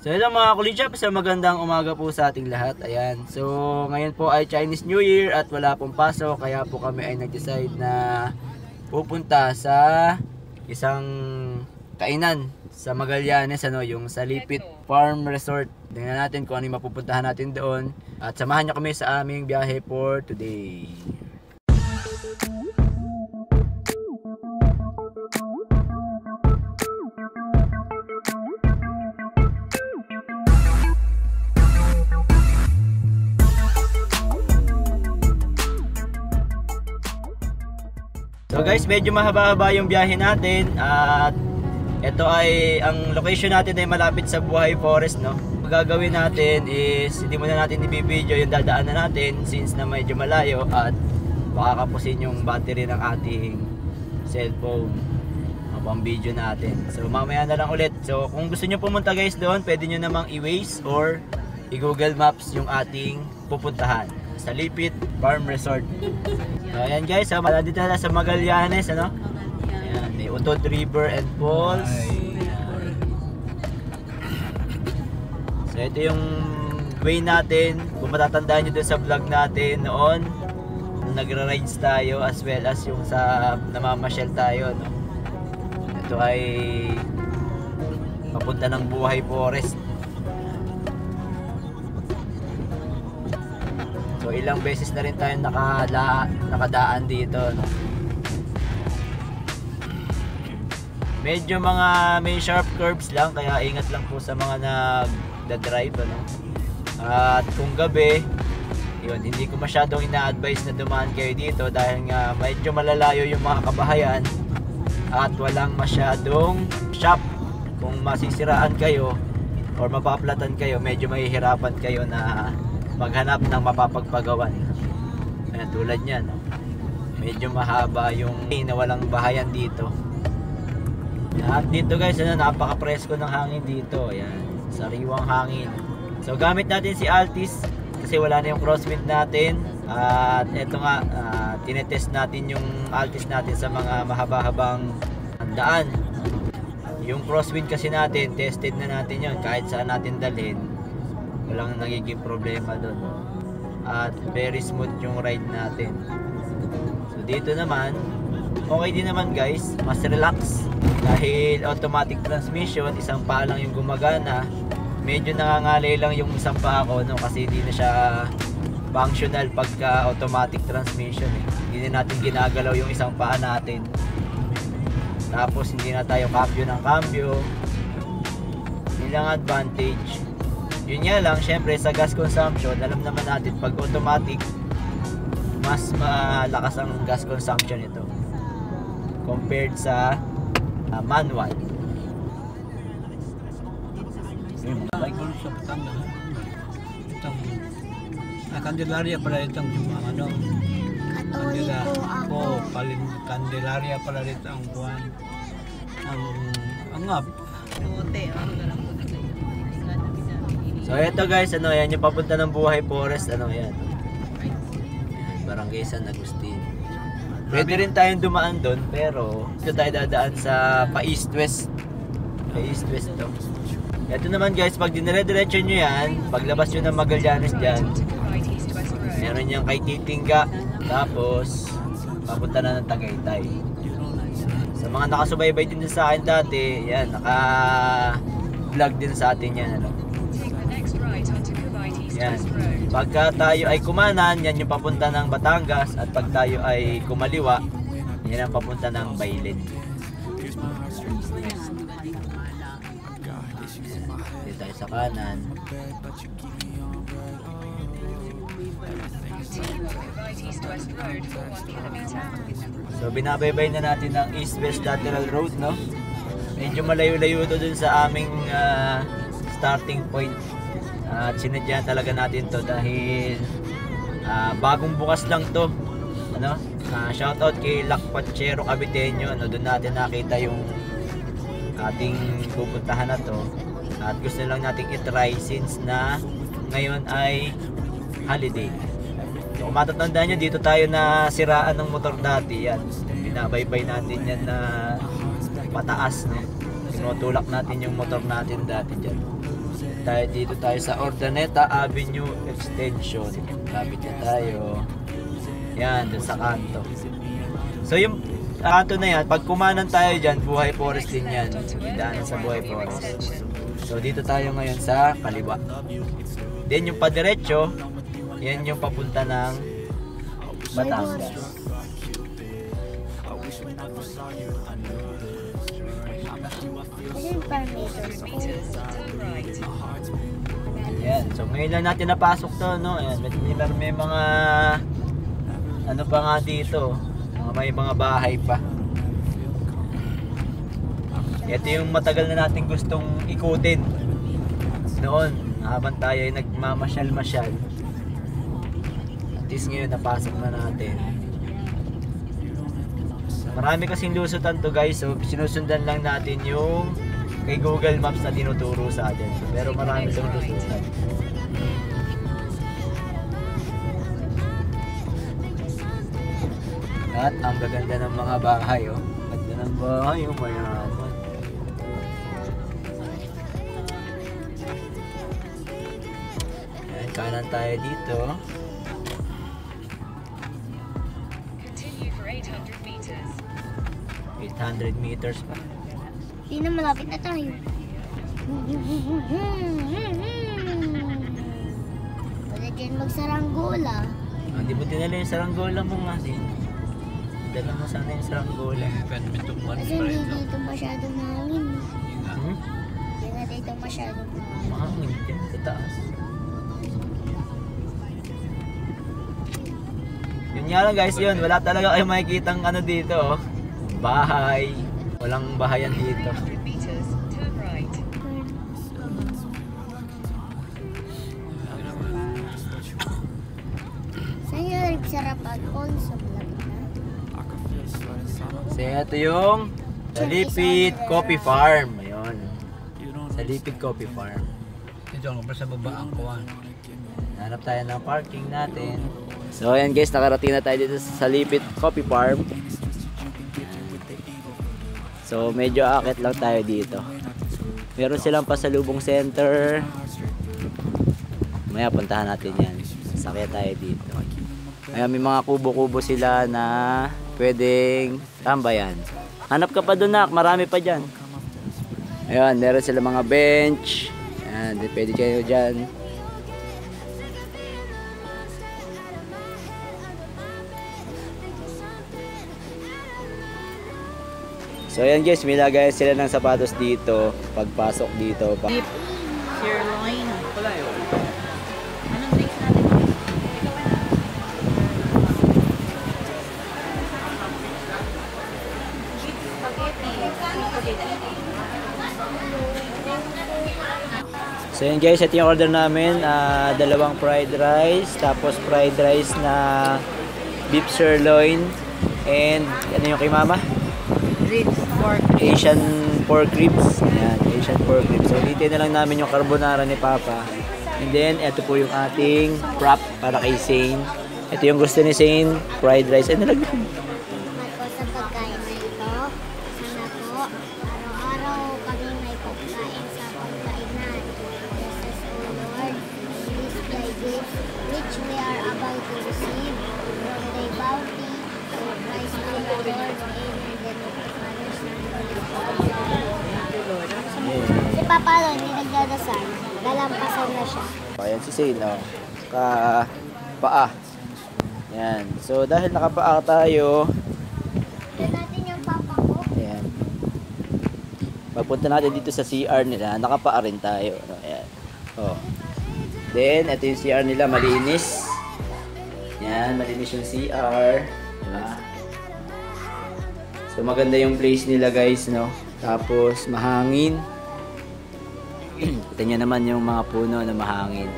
So hello mga kulichap, sa magandang umaga po sa ating lahat. Ayan. So ngayon po ay Chinese New Year at wala pong pasok, kaya po kami ay nag-decide na pupunta sa isang kainan sa Magallanes, yung sa Lipit Farm Resort. Tingnan natin kung ano yung mapupuntahan natin doon at samahan niyo kami sa aming biyahe for today. So guys, medyo mahaba-haba yung biyahe natin at ito ay ang location natin ay malapit sa Buhay Forest, no. Ang gagawin natin is hindi muna natin i-video yung dadaanan natin since na medyo malayo at baka kapusin yung battery ng ating cellphone pang video natin. So mamaya na lang ulit. So kung gusto niyo pumunta guys doon, pwede niyo namang i-Waze or i-Google Maps yung ating pupuntahan sa Lipit Farm Resort. So ayan guys, dito na sa Magallanes, Ayan, may Utod River and Falls. So ito yung way natin. Kung matatandaan nyo dun sa vlog natin noon, nagra-rides tayo as well as yung sa namamasyal tayo, no? Ito ay papunta ng Buhay Forest. So ilang beses na rin tayo nakadaan dito, no? Medyo may sharp curves lang, kaya ingat lang po sa mga nagda-drive, ano? At kung gabi, yun, hindi ko masyadong ina-advise na dumaan kayo dito dahil nga medyo malalayo yung mga kabahayan at walang masyadong shop. Kung masisiraan kayo or mapaplatan kayo, medyo mahihirapan kayo na maghanap ng mapapagpagawan. Ayan, tulad nyan, no? Medyo mahaba yung na walang bahayan dito. At dito guys, napaka-presko ng hangin dito. Ayan, sariwang hangin. So gamit natin si Altis kasi wala na yung crosswind natin. At eto nga, tinetest natin yung Altis natin sa mga mahaba-habang daan. Yung crosswind kasi natin, tested na natin yun. Kahit saan natin dalhin, walang nagiging problema doon. At very smooth yung ride natin. So dito naman, okay din naman guys, mas relax dahil automatic transmission, isang paa lang yung gumagana. Medyo nangangalay lang yung isang paa ko, no, kasi hindi na siya functional pagka automatic transmission, Hindi na natin ginagalaw yung isang paa natin. Tapos hindi na tayo cambio ng cambio. Yun lang advantage. Yun nga lang, syempre sa gas consumption, alam naman natin pag automatic, mas malakas ang gas consumption ito compared sa manual. Yung bago sa Batangas, itong Candelaria pala itong Candelaria pala rito ang buwan. Ang angap. So eto guys, yan yung papunta ng Buhay Forest, yan. Barangay San Agustin. Pwede rin tayong dumaan doon, pero dito tayo dadaan sa pa-east-west. Pa-east-west to. Ito naman guys, pag dinire-diretso nyo yan, paglabas nyo ng Magallanes dyan, meron yung kay Titingga, tapos papunta na ng Tagaytay. Sa mga nakasubaybay din sa akin dati, yan, naka-vlog din sa atin yan, Yan. Pagka tayo ay kumanan, yan yung papunta ng Batangas, at pag tayo ay kumaliwa, yan ang papunta ng Baylen. Dito tayo sa kanan. So binabaybay na natin ang east-west lateral road, no? Medyo malayo-layo to dun sa aming starting point. At sinadya talaga natin to dahil bagong bukas lang to, shoutout kay Lakpachero Caviteño, doon natin nakita yung ating pupuntahan na to at gusto lang nating i-try since na ngayon ay holiday. So kung matatandaan nyo, dito tayo na siraan ng motor dati, yan, binabaybay natin yan na pataas, no? Tinutulak natin yung motor natin dati dyan. Dito tayo sa Urdaneta Avenue Extension. Lapit na tayo. Yan, dun sa kanto. So yung kanto na yan, pag kumanan tayo dyan, Buhay Forest din yan. Daanan sa Buhay Forest. So dito tayo ngayon sa kaliwa. Then yung padiretso, yan yung papunta ng Batangas. Yan. So ngayon lang natin napasok to, no? Ayan, may mga ano pa nga dito. May mga bahay pa. Ito yung matagal na natin gustong ikutin noon habang tayo ay nagmamasyal-masyal. At least ngayon napasok na natin. Marami kasing lusutan to guys, so sinusundan lang natin yung kay Google Maps na tinuturo sa atin. So, pero marami itong lusutan. At ang gaganda ng mga bahay, oh. Ganda ng bahay, oh, mayaman. Ayan, kanan tayo dito. Continue for 800 meters. 800 meters pa. Hindi na, malapit na tayo. Pwede din magsaranggola. Hindi mo dinala yung saranggola mo nga, Sin. Dala mo sana yung saranggola. Kasi hindi dito masyadong mahangin. Hmm? Hindi na dito masyadong mahangin. Mahangin dyan sa taas. Yun nga lang guys, yun. Wala talaga kayo makikitang ano dito, oh. Bahay. Walang bahayan dito. 100 meters, turn right. Saan yung nagsarapan ko? Sa malapit na. So ito yung Salipit Coffee Farm. Ayun. Salipit Coffee Farm. Ito ang sa baba ang kuwan. Hanap tayo ng parking natin. So ayan guys, nakarating na tayo dito sa Salipit Coffee Farm. So medyo akit lang tayo dito. Meron silang pasalubong center. Maya puntahan natin yan. Sakya tayo dito. Ayan, may mga kubo-kubo sila na pwedeng tambayan. Hanap ka pa doon, nak. Marami pa dyan. Ayan, meron sila mga bench. Ayan, pwede kayo dyan. So ayan guys, may lagay sila ng sapatos dito. Pagpasok dito. Sirloin. Wala yun. Anong drinks natin? So yun guys, ito yung order namin. Dalawang fried rice, tapos fried rice na beef sirloin, and ano yung kay mama? Ribs, pork. Asian pork ribs. Ayan, Asian pork ribs. So dito na lang namin yung carbonara ni Papa. And then, ito po yung ating prop para kay Zane. Ito yung gusto ni Zane, fried rice. Ano lang? Ako sa pagkain na ito, sana po, araw-araw kami may pagkain sa pagkainan. Jesus, O Lord, these thy gifts, which we are about to receive from thy bounty, through Christ our Lord. Amen. Si Papa Lord, hindi nagdadasal. Dalampasan na siya. Ayan si Zane, oh. Paa. Yan. So, dahil nakapaa tayo, Tignan natin yung Papa ko. ayan. Pagpunta natin dito sa CR nila, nakapaa rin tayo. No? Ayan. Oh. Then, ito yung CR nila, malinis. Yan, malinis yung CR. Diba? So, maganda yung place nila guys, no? Tapos, mahangin. Kita nyo naman yung mga puno na mahangin.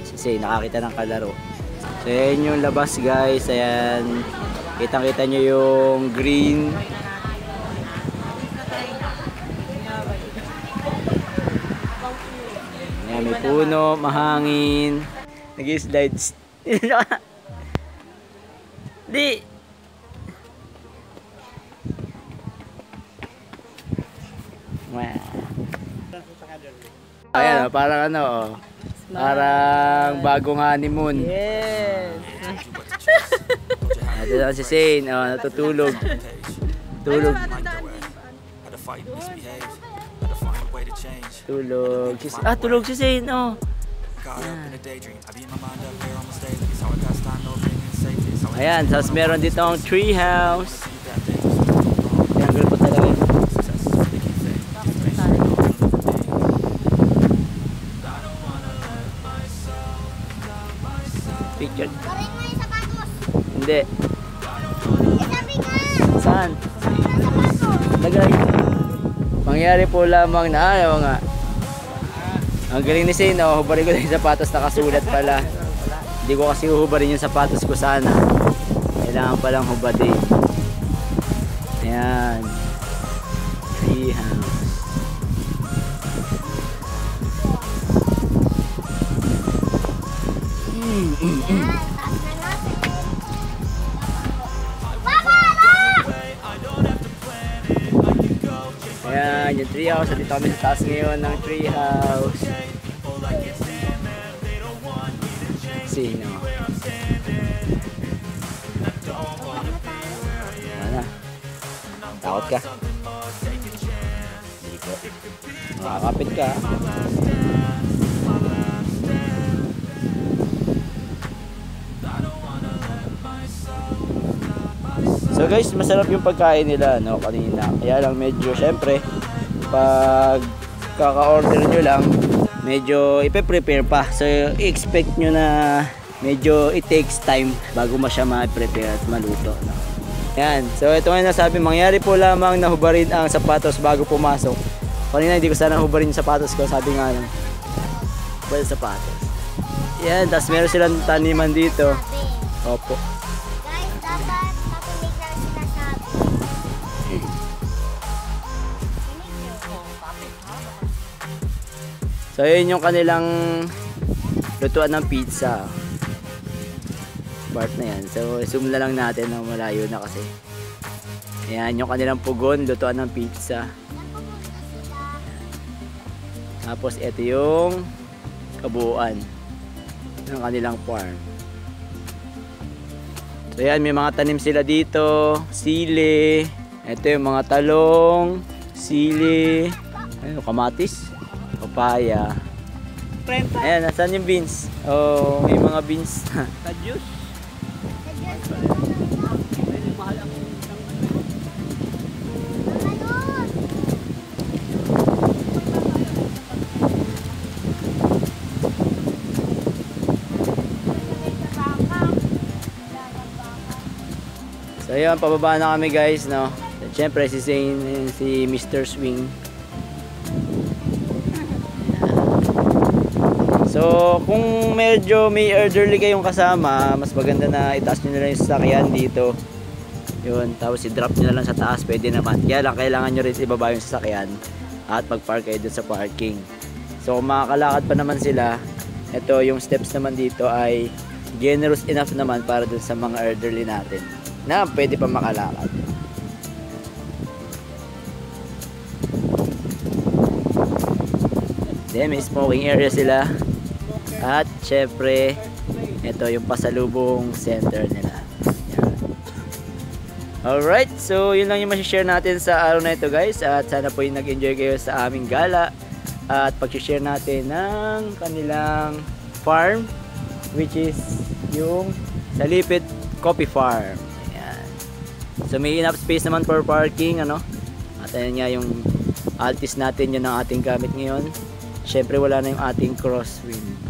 Kasi nakakita ng kalaro. So, ayan yung labas guys. Ayan. Kitang-kita nyo yung green. Ayan, may puno, mahangin. Nag-slides. Di! Wow. Ayan, parang ano, oh. Parang bagong honeymoon. Yes. Ito na si Zane, oh, natutulog. Tulog. Tulog. Tulog si Zane, oh. Ayan, tapos meron dito ang tree house. Triangle po talaga yun. Picture. Parin mo yung sapatos. Hindi. Sabi nga. Saan? Sapatos. Lagay. Mangyari po lamang na ayaw nga. Ang galing ni Zane, oh, hubarin ko na yung sapatos, nakasulat pala. Hindi ko kasi huhubarin yung sapatos ko sana. Kailangan palang hubadin. Ayan. Tree house. Yan, taas na natin. Baba na! Ayan, yung tree house. Dito kami sa taas ngayon ng tree house. Sino? Ano? Takot ka? Hindi ko. Makakapit ka. So guys, masarap yung pagkain nila, no, kanina. Kaya lang medyo, syempre, pag kaka-order nyo lang, medyo ipe-prepare pa. So, i-expect nyo na medyo it takes time bago siya ma-prepare at maluto, no? Yan. So, ito nga nasabi, mangyari po lamang na hubarin ang sapatos bago pumasok. Kanina, hindi ko sana hubarin yung sapatos ko. Sabi nga lang, hubarin sapatos. Yan. Tapos meron silang taniman dito. Opo. Guys, dapat makinig lang sinasabi. So, yun yung kanilang lutuan ng pizza. Part na yan. So, zoom na lang natin na malayo na kasi. Ayan, yung kanilang pugon, lutuan ng pizza. Tapos, ito yung kabuuan ng kanilang farm. So, ayan, may mga tanim sila dito. Sili. Ito yung mga talong. Sili. Ayun, kamatis. Papaya. Ayan, nasaan yung beans? Oh, may mga beans. Ka-juice. So ayun, pababa na kami guys, no. Siyempre si Zane, si Mr. Swing. So kung medyo may elderly kayong kasama, mas maganda na itaas nyo na lang yung sasakyan dito. Yun, tapos i-drop nyo na lang sa taas, pwede naman. Kaya lang kailangan nyo rin ibaba yung sasakyan at mag-park kayo dun sa parking. So kung makakalakad pa naman sila, ito yung steps naman dito ay generous enough naman para dun sa mga elderly natin na pwede pa makalakad. Then may smoking area sila. At syempre, ito yung pasalubong center nila. Yan. Alright, so yun lang yung masishare natin sa araw na ito guys. At sana po yung nag-enjoy kayo sa aming gala. At pag-share natin ng kanilang farm, which is yung Salipit Coffee Farm. Ayan. So may enough space naman for parking, ano. At ayan nga yung Altis natin, yun ang ating gamit ngayon. Syempre wala na yung ating crosswind.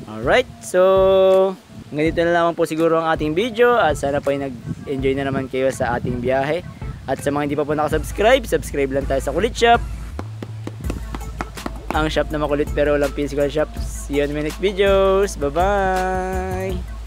Alright, so ganito na lamang po siguro ang ating video. At sana po ay nag-enjoy na naman kayo sa ating biyahe. At sa mga hindi pa po nakasubscribe, subscribe lang tayo sa Kulit Shop. Ang shop na makulit pero walang physical shop. See you on my next videos. Bye bye!